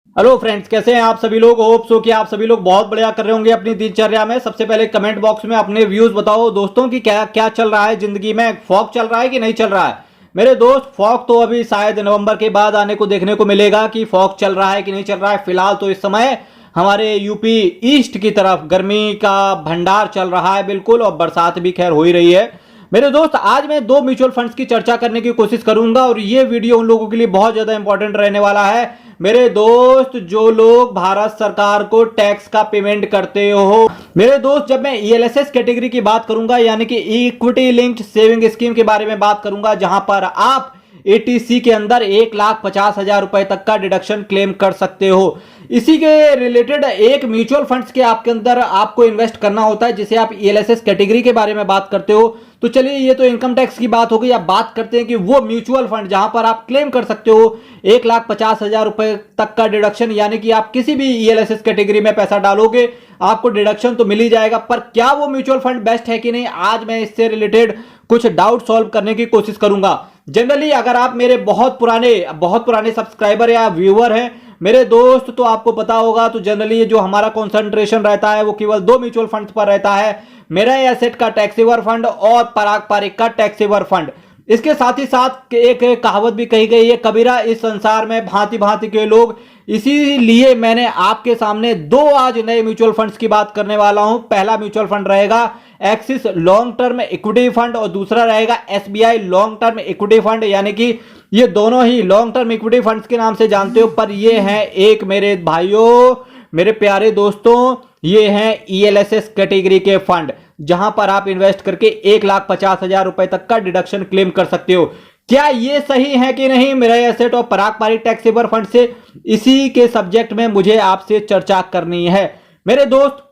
Hello friends, कैसे हैं आप सभी लोग। होप सो कि आप सभी लोग बहुत बढ़िया कर रहे होंगे अपनी दिनचर्या में। सबसे पहले कमेंट बॉक्स में अपने व्यूज बताओ दोस्तों कि क्या क्या चल रहा है जिंदगी में। फॉग चल रहा है कि नहीं चल रहा है मेरे दोस्त। फॉग तो अभी शायद नवंबर के बाद आने को देखने को मिलेगा कि फॉग चल रहा है कि नहीं चल रहा है। फिलहाल तो इस समय हमारे यूपी ईस्ट की तरफ गर्मी का भंडार चल रहा है बिल्कुल, और बरसात भी खैर हो ही रही है। मेरे दोस्त, आज मैं दो म्यूचुअल फंड्स की चर्चा करने की कोशिश करूंगा और ये वीडियो उन लोगों के लिए बहुत ज्यादा इंपॉर्टेंट रहने वाला है मेरे दोस्त जो लोग भारत सरकार को टैक्स का पेमेंट करते हो। मेरे दोस्त, जब मैं ईएलएसएस कैटेगरी की बात करूंगा यानी कि इक्विटी लिंक्ड सेविंग स्कीम के बारे में बात करूंगा, जहां पर आप एटीसी के अंदर 1,50,000 रुपए तक का डिडक्शन क्लेम कर सकते हो। इसी के रिलेटेड एक म्यूचुअल फंड्स के आपके अंदर आपको इन्वेस्ट करना होता है जिसे आप ईएलएसएस कैटेगरी के बारे में बात करते हो। तो चलिए, ये तो इनकम टैक्स की बात हो गई। अब बात करते हैं कि वो म्यूचुअल फंड जहां पर आप क्लेम कर सकते हो 1,50,000 रुपए तक का डिडक्शन, यानी कि आप किसी भी ईएलएसएस कैटेगरी में पैसा डालोगे आपको डिडक्शन तो मिल ही जाएगा। पर क्या वो म्यूचुअल फंड बेस्ट है कि नहीं, आज मैं इससे रिलेटेड कुछ डाउट सॉल्व करने की कोशिश करूंगा। जनरली अगर आप मेरे बहुत पुराने सब्सक्राइबर या व्यूअर हैं मेरे दोस्त, तो आपको पता होगा, तो जनरली जो हमारा कंसंट्रेशन रहता है वो केवल दो म्यूचुअल फंड्स पर रहता है, मेरा एसेट का टैक्स सेवर फंड और पराग पारिक का टैक्स सेवर फंड। इसके साथ ही साथ एक कहावत भी कही गई है, कबीरा इस संसार में भांति भांति के लोग। इसीलिए मैंने आपके सामने दो आज नए म्यूचुअल फंड्स की बात करने वाला हूं। पहला म्यूचुअल फंड रहेगा axis long term equity fund और दूसरा रहेगा SBI long term equity fund, यानी कि ये दोनों ही लॉन्ग टर्म इक्विटी फंड्स के नाम से जानते हो, पर ये हैं एक मेरे भाइयों, मेरे प्यारे दोस्तों, ये हैं ईएलएसएस कैटेगरी के फंड जहां पर आप इन्वेस्ट करके 1,50,000 रुपए तक का डिडक्शन क्लेम कर सकते हो। क्या ये सही है कि नहीं मेरा एसेट और पराग पारिक टैक्स सेवर फंड से, इसी के सब्जेक्ट में मुझे आपसे चर्चा करनी है मेरे दोस्त।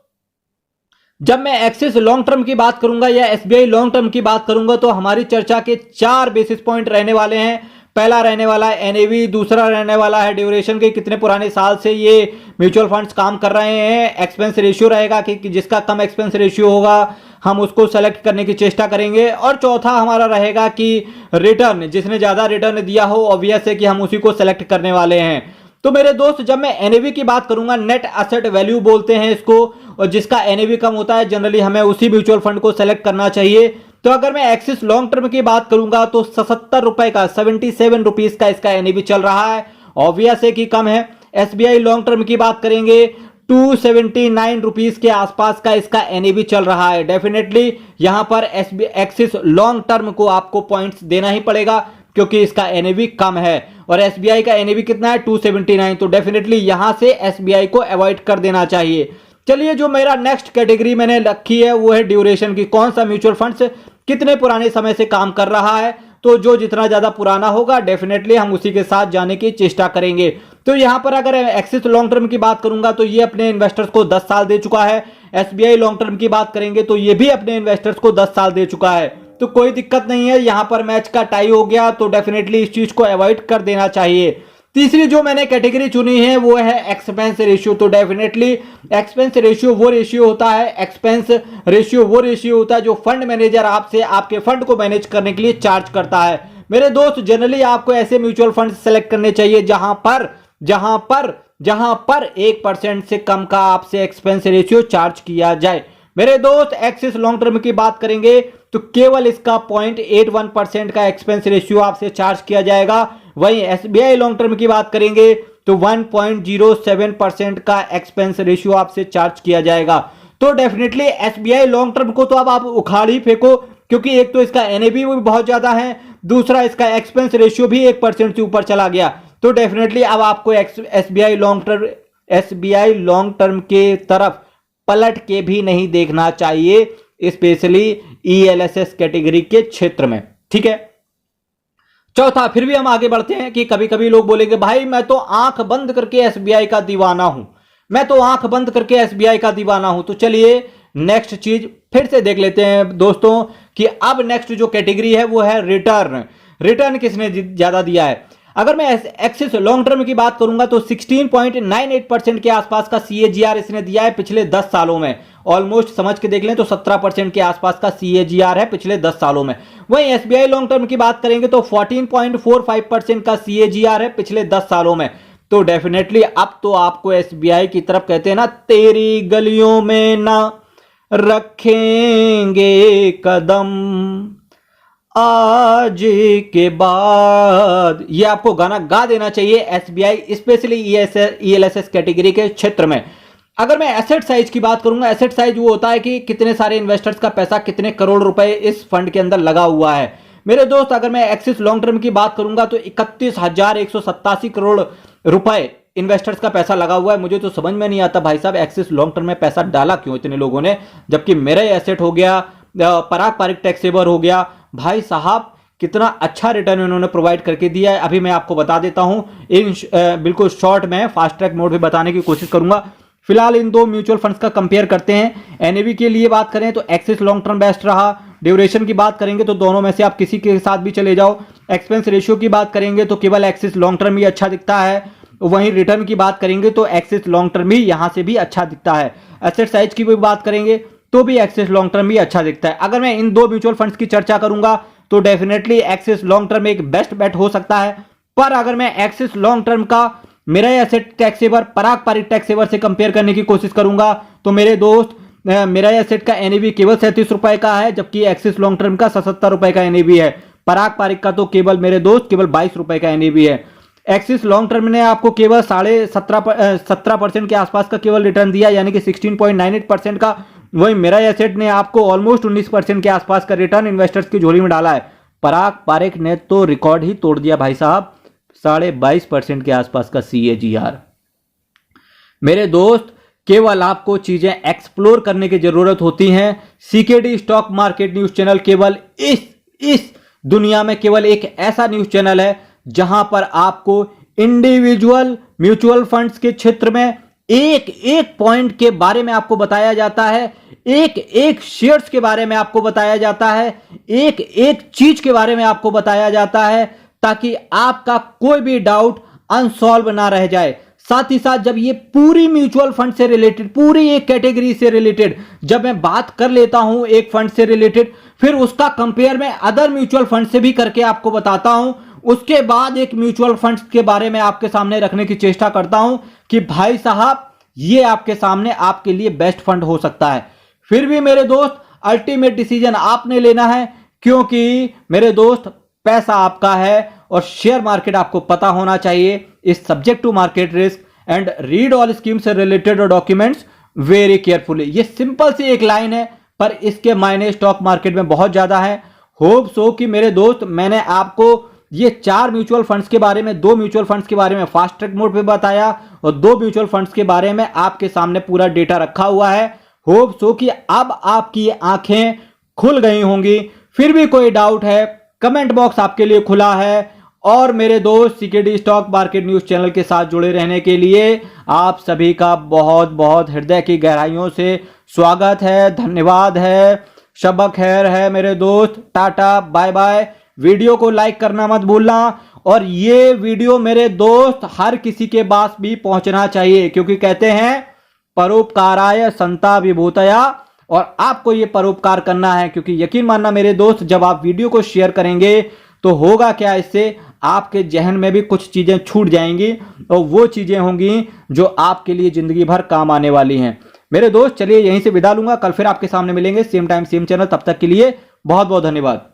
जब मैं एक्सिस लॉन्ग टर्म की बात करूंगा या एसबीआई लॉन्ग टर्म की बात करूंगा तो हमारी चर्चा के 4 बेसिस पॉइंट रहने वाले हैं। पहला रहने वाला है एनएवी, दूसरा रहने वाला है ड्यूरेशन के कितने पुराने साल से ये म्यूचुअल फंड्स काम कर रहे हैं, एक्सपेंस रेशियो रहेगा कि जिसका कम एक्सपेंस रेशियो होगा हम उसको सेलेक्ट करने की चेष्टा करेंगे, और चौथा हमारा रहेगा कि रिटर्न, जिसने ज्यादा रिटर्न दिया हो ऑब्वियस है कि हम उसी को सेलेक्ट करने वाले हैं। तो मेरे दोस्त, जब मैं एनएवी की बात करूंगा, नेट एसेट वैल्यू बोलते हैं इसको, और जिसका एनएवी कम होता है जनरली हमें उसी म्यूचुअल फंड को सेलेक्ट करना चाहिए। तो अगर मैं एक्सिस लॉन्ग टर्म की बात करूंगा तो 77 रुपए का 77 रुपीज का इसका एनएवी चल रहा है, ऑब्वियस है कि कम है। एसबीआई लॉन्ग टर्म की बात करेंगे 279 रुपीज के आसपास का इसका एनएवी चल रहा है। डेफिनेटली यहां पर एक्सिस लॉन्ग टर्म को आपको पॉइंट्स देना ही पड़ेगा क्योंकि इसका एनएवी कम है, और एसबीआई का एनएवी कितना है 279, तो डेफिनेटली यहां से एसबीआई को अवॉइड कर देना चाहिए। चलिए, जो मेरा नेक्स्ट कैटेगरी मैंने रखी है वो है ड्यूरेशन की, कौन सा म्यूचुअल फंड कितने पुराने समय से काम कर रहा है। तो जो जितना ज्यादा पुराना होगा डेफिनेटली हम उसी के साथ जाने की चेष्टा करेंगे। तो यहां पर अगर एक्सिस लॉन्ग टर्म की बात करूंगा तो ये अपने इन्वेस्टर्स को 10 साल दे चुका है। एसबीआई लॉन्ग टर्म की बात करेंगे तो ये भी अपने इन्वेस्टर्स को 10 साल दे चुका है। तो कोई दिक्कत नहीं है, यहां पर मैच का टाई हो गया तो डेफिनेटली इस चीज को अवॉइड कर देना चाहिए। तीसरी जो मैंने कैटेगरी चुनी है वो है एक्सपेंस रेशियो। तो डेफिनेटली एक्सपेंस रेशियो वो रेशियो होता है, जो फंड मैनेजर आपसे आपके फंड को मैनेज करने के लिए चार्ज करता है। मेरे दोस्त, जनरली आपको ऐसे म्यूचुअल फंड सेलेक्ट करने चाहिए जहां पर 1% से कम का आपसे एक्सपेंस रेशियो चार्ज किया जाए। मेरे दोस्त, एक्सिस लॉन्ग टर्म की बात करेंगे तो केवल इसका 0.81% का एक्सपेंस रेशियो आपसे चार्ज किया जाएगा। वहीं एसबीआई लॉन्ग टर्म की बात करेंगे तो 1.07% का एक्सपेंस रेशियो आपसे चार्ज किया जाएगा। तो डेफिनेटली एसबीआई लॉन्ग टर्म को तो अब आप उखाड़ ही फेंको, क्योंकि एक तो इसका एनएवी भी बहुत ज्यादा है, दूसरा इसका एक्सपेंस रेशियो भी 1% से ऊपर चला गया। तो डेफिनेटली अब आपको एसबीआई लॉन्ग टर्म के तरफ पलट के भी नहीं देखना चाहिए, स्पेशली ईएलएसएस कैटेगरी के क्षेत्र में। ठीक है, चौथा, फिर भी हम आगे बढ़ते हैं कि कभी कभी लोग बोलेंगे भाई मैं तो आंख बंद करके एसबीआई का दीवाना हूं, तो चलिए नेक्स्ट चीज फिर से देख लेते हैं दोस्तों कि अब नेक्स्ट जो कैटेगरी है वो है रिटर्न किसने ज्यादा दिया है। अगर मैं एक्सिस लॉन्ग टर्म की बात करूंगा तो 16.98% के आसपास का सीएजीआर इसने दिया है पिछले 10 सालों में। ऑलमोस्ट समझ के देख लें तो 17% के आसपास का सीएजीआर है पिछले 10 सालों में। वहीं एसबीआई लॉन्ग टर्म की बात करेंगे तो 14.45% का सीएजीआर है पिछले 10 सालों में। तो डेफिनेटली अब तो आपको एसबीआई की तरफ कहते हैं ना, तेरी गलियों में ना रखेंगे कदम आज के बाद, ये आपको गाना गा देना चाहिए एसबीआई स्पेशली ईएलएसएस कैटेगरी के क्षेत्र में। अगर मैं एसेट साइज की बात करूंगा, एसेट साइज वो होता है कि कितने सारे इन्वेस्टर्स का पैसा, कितने करोड़ रुपए इस फंड के अंदर लगा हुआ है। मेरे दोस्त अगर मैं एक्सिस लॉन्ग टर्म की बात करूंगा तो 31,187 करोड़ रुपए इन्वेस्टर्स का पैसा लगा हुआ है। मुझे तो समझ में नहीं आता भाई साहब एक्सिस लॉन्ग टर्म में पैसा डाला क्यों इतने लोगों ने, जबकि मेरा एसेट हो गया, पराग पारिक टैक्सेबर हो गया, भाई साहब कितना अच्छा रिटर्न उन्होंने प्रोवाइड करके दिया है। अभी मैं आपको बता देता हूं इन बिल्कुल शॉर्ट में फास्ट ट्रैक मोड में बताने की कोशिश करूंगा। फिलहाल इन दो म्यूचुअल फंड्स का कंपेयर करते हैं। एनएवी के लिए बात करें तो एक्सिस लॉन्ग टर्म बेस्ट रहा। ड्यूरेशन की बात करेंगे तो दोनों में से आप किसी के साथ भी चले जाओ। एक्सपेंस रेशियो की बात करेंगे तो केवल एक्सिस लॉन्ग टर्म ही अच्छा दिखता है। वहीं रिटर्न की बात करेंगे तो एक्सिस लॉन्ग टर्म ही यहां से भी अच्छा दिखता है। एसेट साइज की भी बात करेंगे तो भी एक्सिस लॉन्ग टर्म भी अच्छा दिखता है। अगर मैं इन दो म्यूचुअल फंड्स की चर्चा करूंगा तो डेफिनेटली एक्सिस लॉन्ग टर्म एक बेस्ट बेट हो सकता है। पर अगर मैं एक्सिस लॉन्ग टर्म का मेरा एसेट टैक्सेवर पराग पारिक टैक्सेवर से कंपेयर करने की कोशिश करूंगा तो मेरे दोस्त मेरा एसेट का एनएवी केवल 37 रुपए का है, जबकि एक्सिस लॉन्ग टर्म का 77 रुपए का एनएवी है। पराग पारिक का तो केवल मेरे दोस्त केवल 22 रुपए का एनएवी है। एक्सिस लॉन्ग टर्म ने आपको केवल 17.5% के आसपास का केवल रिटर्न दिया, यानी कि 16.98% का। वही मेरा एसेट ने आपको ऑलमोस्ट 19% के आसपास का रिटर्न इन्वेस्टर्स की झोली में डाला है। पराग पारिक ने तो रिकॉर्ड ही तोड़ दिया भाई साहब, 22.5% के आसपास का CAGR। मेरे दोस्त केवल आपको चीजें एक्सप्लोर करने की जरूरत होती है। CKD stock market news channel केवल इस दुनिया में केवल एक ऐसा न्यूज चैनल है जहां पर आपको इंडिविजुअल म्यूचुअल फंड्स के क्षेत्र में एक एक पॉइंट के बारे में आपको बताया जाता है, एक एक शेयर्स के बारे में आपको बताया जाता है, एक एक चीज के बारे में आपको बताया जाता है, ताकि आपका कोई भी डाउट अनसॉल्व ना रह जाए। साथ ही साथ जब ये पूरी म्यूचुअल फंड से रिलेटेड, पूरी एक कैटेगरी से रिलेटेड जब मैं बात कर लेता हूं एक फंड से रिलेटेड, फिर उसका कंपेयर मैं अदर म्यूचुअल फंड से भी करके आपको बताता हूं। उसके बाद एक म्यूचुअल फंड्स के बारे में आपके सामने रखने की चेष्टा करता हूं कि भाई साहब ये आपके सामने आपके लिए बेस्ट फंड हो सकता है। फिर भी मेरे दोस्त अल्टीमेट डिसीजन आपने लेना है, क्योंकि मेरे दोस्त पैसा आपका है और शेयर मार्केट आपको पता होना चाहिए। इस subject to market risk and read all scheme से रिलेटेड डॉक्यूमेंट्स वेरी केयरफुली। ये सिंपल सी एक लाइन है, पर इसके मायने स्टॉक मार्केट में बहुत ज्यादा है। होप सो कि मेरे दोस्त मैंने आपको ये 4 म्यूचुअल फंड्स के बारे में, 2 म्यूचुअल फंड्स के बारे में फास्ट ट्रैक मोड पे बताया और 2 म्यूचुअल फंड्स के बारे में आपके सामने पूरा डेटा रखा हुआ है। होप सो कि अब आपकी आंखें खुल गई होंगी। फिर भी कोई डाउट है, कमेंट बॉक्स आपके लिए खुला है। और मेरे दोस्त CKD stock market news channel के साथ जुड़े रहने के लिए आप सभी का बहुत बहुत हृदय की गहराइयों से स्वागत है, धन्यवाद है, शब खैर है मेरे दोस्त। Tata bye bye. वीडियो को लाइक करना मत भूलना और ये वीडियो मेरे दोस्त हर किसी के पास भी पहुंचना चाहिए, क्योंकि कहते हैं परोपकाराय संता विभूतया, और आपको ये परोपकार करना है। क्योंकि यकीन मानना मेरे दोस्त, जब आप वीडियो को शेयर करेंगे तो होगा क्या, इससे आपके जहन में भी कुछ चीजें छूट जाएंगी और वो चीजें होंगी जो आपके लिए जिंदगी भर काम आने वाली हैं। मेरे दोस्त चलिए यहीं से विदा लूंगा, कल फिर आपके सामने मिलेंगे सेम टाइम सेम चैनल। तब तक के लिए बहुत बहुत धन्यवाद।